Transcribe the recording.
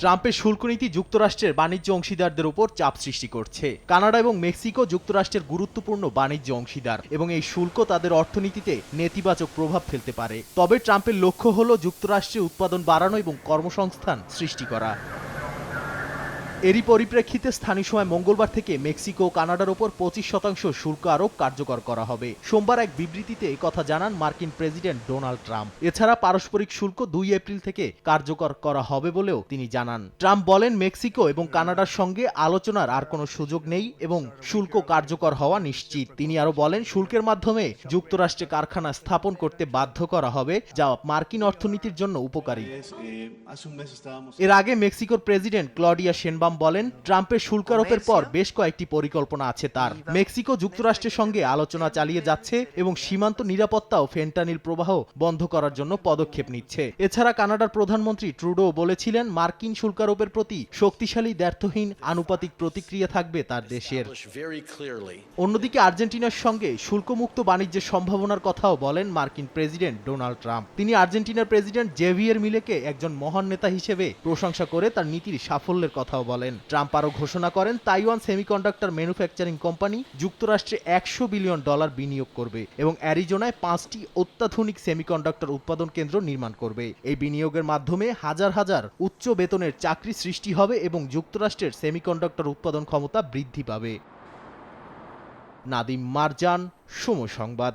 ট্রাম্পের শুল্ক নীতি যুক্তরাষ্ট্রের বাণিজ্য অংশীদারদের উপর চাপ সৃষ্টি করছে। কানাডা এবং মেক্সিকো যুক্তরাষ্ট্রের গুরুত্বপূর্ণ বাণিজ্য অংশীদার এবং এই শুল্ক তাদের অর্থনীতিতে নেতিবাচক প্রভাব ফেলতে পারে। তবে ট্রাম্পের লক্ষ্য হল যুক্তরাষ্ট্রে উৎপাদন বাড়ানো এবং কর্মসংস্থান সৃষ্টি করা। এরই পরিপ্রেক্ষিতে স্থানীয় সময় মঙ্গলবার থেকে মেক্সিকো ও কানাডার ওপর 25% শুল্ক আরোপ কার্যকর করা হবে। সোমবার এক বিবৃতিতে একথা জানান মার্কিন প্রেসিডেন্ট ডোনাল্ড ট্রাম্প। এছাড়া পারস্পরিক শুল্ক 2 এপ্রিল থেকে কার্যকর করা হবে বলেও তিনি জানান। ট্রাম্প বলেন, মেক্সিকো এবং কানাডার সঙ্গে আলোচনার আর কোনো সুযোগ নেই এবং শুল্ক কার্যকর হওয়া নিশ্চিত। তিনি আরো বলেন, শুল্কের মাধ্যমে যুক্তরাষ্ট্রে কারখানা স্থাপন করতে বাধ্য করা হবে, যা মার্কিন অর্থনীতির জন্য উপকারী। এর আগে মেক্সিকোর প্রেসিডেন্ট ক্লডিয়া শেনবাম বলেন, ট্রাম্পের শুল্ক আরোপের পর বেশ কয়েকটি পরিকল্পনা আছে তার। মেক্সিকো যুক্তরাষ্ট্রের সঙ্গে আলোচনা চালিয়ে যাচ্ছে এবং সীমান্ত নিরাপত্তা ও ফেন্টানিল প্রবাহ বন্ধ করার জন্য পদক্ষেপ নিচ্ছে। এছাড়া কানাডার প্রধানমন্ত্রী ট্রুডো বলেছিলেন, মার্কিন শুল্ক আরোপের প্রতি শক্তিশালী দ্ব্যর্থহীন আনুপাতিক প্রতিক্রিয়া থাকবে তার দেশের। অন্যদিকে আর্জেন্টিনার সঙ্গে শুল্কমুক্ত বাণিজ্যের সম্ভাবনার কথাও বলেন মার্কিন প্রেসিডেন্ট ডোনাল্ড ট্রাম্প। তিনি আর্জেন্টিনার প্রেসিডেন্ট জেভিয়ের মিলেকে একজন মহান নেতা হিসেবে প্রশংসা করে তার নীতির সাফল্যের কথাও বলেন। ট্রাম্প আরও ঘোষণা করেন, তাইওয়ান সেমিকন্ডাক্টর ম্যানুফ্যাকচারিং কোম্পানি যুক্তরাষ্ট্রে $100 বিলিয়ন বিনিয়োগ করবে এবং অ্যারিজোনায় 5টি অত্যাধুনিক সেমিকন্ডাক্টর উৎপাদন কেন্দ্র নির্মাণ করবে। এই বিনিয়োগের মাধ্যমে হাজার হাজার উচ্চ বেতনের চাকরি সৃষ্টি হবে এবং যুক্তরাষ্ট্রের সেমিকন্ডাক্টর উৎপাদন ক্ষমতা বৃদ্ধি পাবে। নাদিম মারজান, সময় সংবাদ।